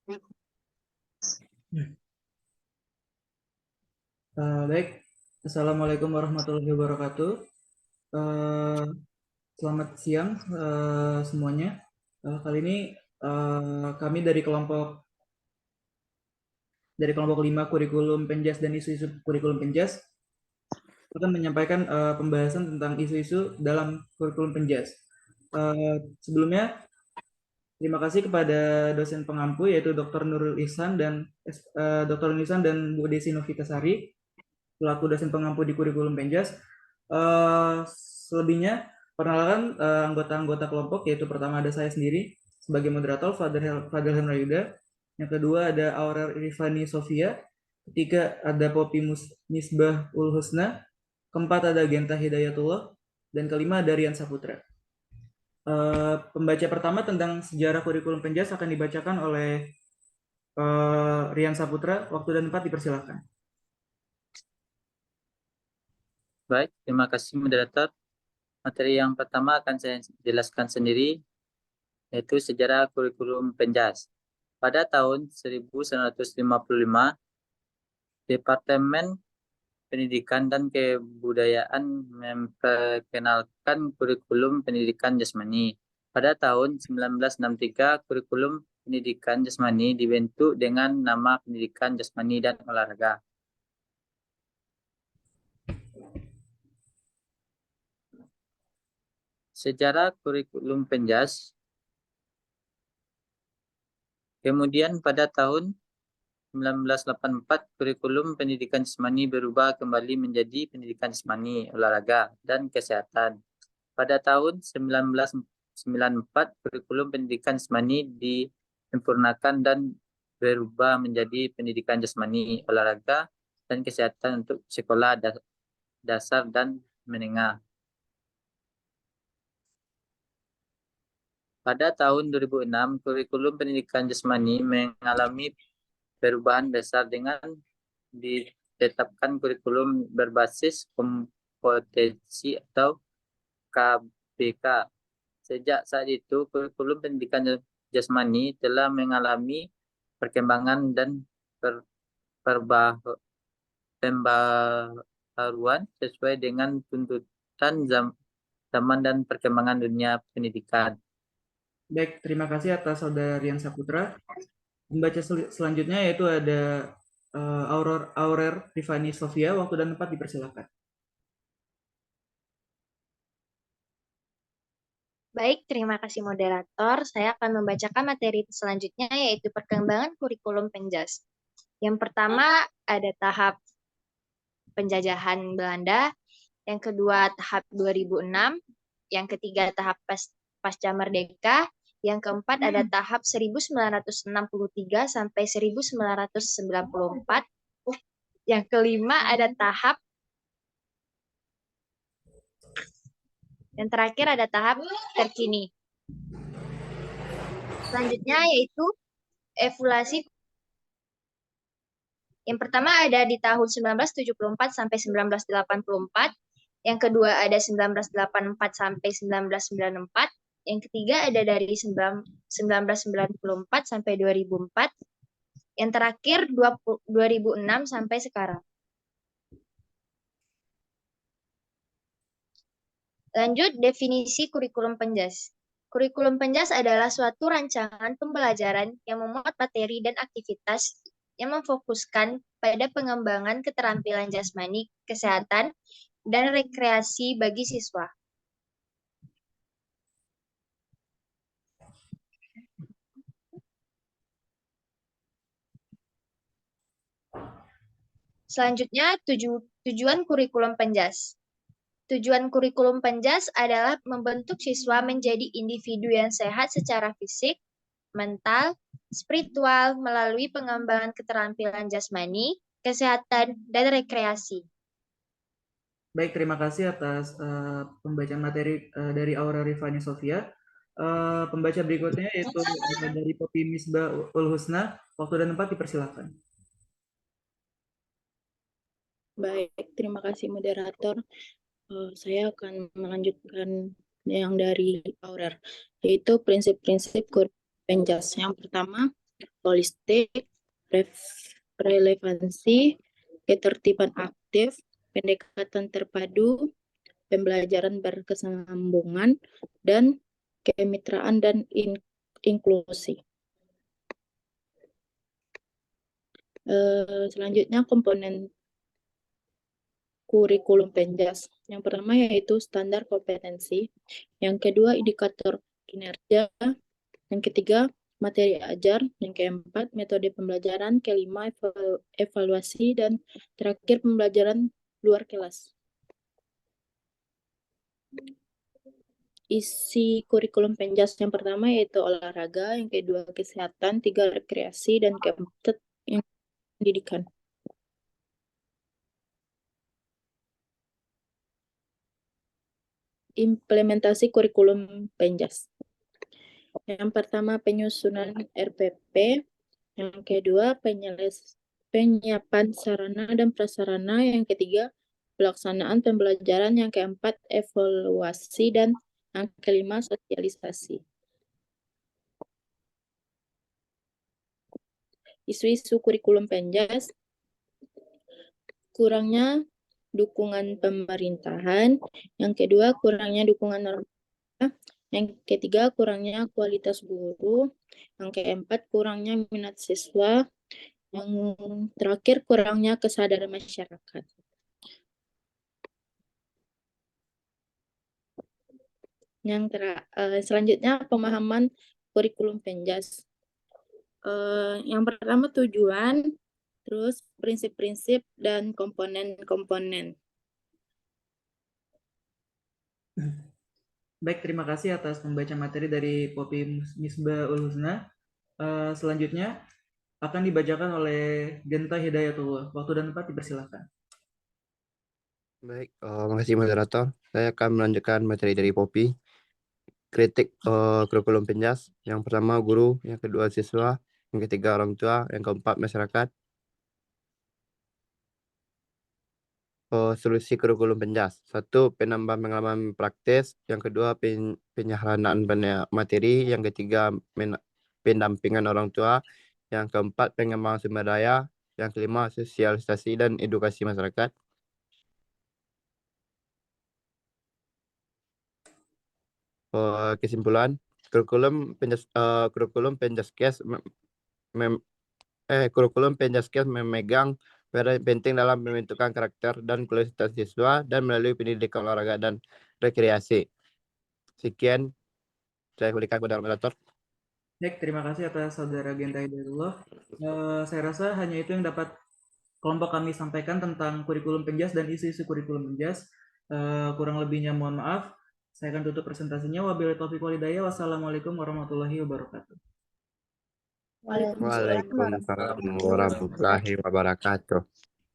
Baik, Assalamualaikum warahmatullahi wabarakatuh. Eh, Selamat siang semuanya. Kali ini kami dari kelompok 5 kurikulum Penjas dan isu-isu kurikulum Penjas akan menyampaikan pembahasan tentang isu-isu dalam kurikulum Penjas. Sebelumnya, terima kasih kepada dosen pengampu yaitu Dr. Nurul Ihsan dan Dr. Nurul Ihsan dan Bu Desi Novitasari selaku dosen pengampu di kurikulum Penjas. Selebihnya, perkenalkan anggota-anggota kelompok, yaitu pertama ada saya sendiri sebagai moderator, Fadil Henryuda. Yang kedua ada Aurel Rifani Sofia. Ketiga ada Poppy Misbah Ul Husna. Keempat ada Genta Hidayatullah. Dan kelima ada Rian Saputra. Pembaca pertama tentang sejarah kurikulum Penjas akan dibacakan oleh Rian Saputra. Waktu dan tempat dipersilakan. Baik, terima kasih moderator. Materi yang pertama akan saya jelaskan sendiri, yaitu sejarah kurikulum Penjas. Pada tahun 1955, Departemen Pendidikan dan Kebudayaan memperkenalkan kurikulum pendidikan jasmani. Pada tahun 1963, kurikulum pendidikan jasmani dibentuk dengan nama Pendidikan Jasmani dan Olahraga. Sejarah kurikulum Penjas. Kemudian pada tahun 1984, kurikulum pendidikan jasmani berubah kembali menjadi pendidikan jasmani, olahraga, dan kesehatan. Pada tahun 1994, kurikulum pendidikan jasmani disempurnakan dan berubah menjadi pendidikan jasmani, olahraga, dan kesehatan untuk sekolah dasar dan menengah. Pada tahun 2006, kurikulum pendidikan jasmani mengalami perubahan besar dengan ditetapkan kurikulum berbasis kompetensi atau KBK. Sejak saat itu, kurikulum pendidikan jasmani telah mengalami perkembangan dan pembaharuan sesuai dengan tuntutan zaman dan perkembangan dunia pendidikan. Baik, terima kasih atas saudara Rian Saputra. Pembaca selanjutnya yaitu ada Aurel Rifani Sofia. Waktu dan tempat dipersilakan. Baik, terima kasih moderator. Saya akan membacakan materi selanjutnya yaitu perkembangan kurikulum Penjas. Yang pertama ada tahap penjajahan Belanda, yang kedua tahap 2006, yang ketiga tahap pasca merdeka, yang keempat ada tahap 1963 sampai 1994, yang kelima ada tahap yang terakhir ada tahap terkini. Selanjutnya yaitu evaluasi. Yang pertama ada di tahun 1974 sampai 1984, yang kedua ada 1984 sampai 1994, yang ketiga ada dari 1994 sampai 2004, yang terakhir 2006 sampai sekarang. Lanjut, definisi kurikulum Penjas. Kurikulum Penjas adalah suatu rancangan pembelajaran yang memuat materi dan aktivitas yang memfokuskan pada pengembangan keterampilan jasmani, kesehatan, dan rekreasi bagi siswa. Selanjutnya, tujuan kurikulum Penjas. Tujuan kurikulum Penjas adalah membentuk siswa menjadi individu yang sehat secara fisik, mental, spiritual melalui pengembangan keterampilan jasmani, kesehatan, dan rekreasi. Baik, terima kasih atas pembacaan materi dari Aurel Rifani Sofia. Pembaca berikutnya yaitu dari Poppy Misbah Ul Husna. Waktu dan tempat dipersilakan. Baik, terima kasih moderator. Saya akan melanjutkan yang dari Aurel, yaitu prinsip-prinsip kurikulum Penjas. Yang pertama, holistik, relevansi, ketertiban aktif, pendekatan terpadu, pembelajaran berkesinambungan, dan kemitraan dan inklusi. Selanjutnya komponen kurikulum Penjas. Yang pertama yaitu standar kompetensi, yang kedua indikator kinerja, yang ketiga materi ajar, yang keempat metode pembelajaran, kelima evaluasi, dan terakhir pembelajaran luar kelas. Isi kurikulum Penjas yang pertama yaitu olahraga, yang kedua kesehatan, tiga rekreasi, dan keempat yang pendidikan. Implementasi kurikulum Penjas. Yang pertama penyusunan RPP, yang kedua penyiapan sarana dan prasarana, yang ketiga pelaksanaan pembelajaran, yang keempat evaluasi, dan yang kelima sosialisasi. Isu-isu kurikulum Penjas: kurangnya dukungan pemerintahan, yang kedua kurangnya dukungan orang tua, yang ketiga kurangnya kualitas guru, yang keempat kurangnya minat siswa, yang terakhir kurangnya kesadaran masyarakat. Selanjutnya pemahaman kurikulum Penjas. Yang pertama tujuan, terus prinsip-prinsip dan komponen-komponen. Baik, terima kasih atas membaca materi dari Poppy Misbahul Husna. Selanjutnya akan dibacakan oleh Genta Hidayatullah. Waktu dan tempat dipersilakan. Baik, makasih moderator. Saya akan melanjutkan materi dari Poppy. Kritik kurikulum Penjas. Yang pertama guru, yang kedua siswa, yang ketiga orang tua, yang keempat masyarakat. Solusi kurikulum Penjas. Satu, penambahan pengalaman praktis. Yang kedua, penyederhanaan materi. Yang ketiga, pendampingan orang tua. Yang keempat, pengembangan sumber daya. Yang kelima, sosialisasi dan edukasi masyarakat. Kesimpulan, kurikulum Penjaskes memegang peran penting dalam membentukkan karakter dan kualitas siswa dan melalui pendidikan olahraga dan rekreasi. Sekian, saya berikan kepada moderator. Baik, terima kasih atas saudara Genta Hidayatullah. Saya rasa hanya itu yang dapat kelompok kami sampaikan tentang kurikulum Penjas dan isu-isu kurikulum Penjas. Kurang lebihnya mohon maaf. Saya akan tutup presentasinya. Wabillahi taufiq wal hidayah. Wassalamualaikum warahmatullahi wabarakatuh. Waalaikumsalam warahmatullahi wabarakatuh.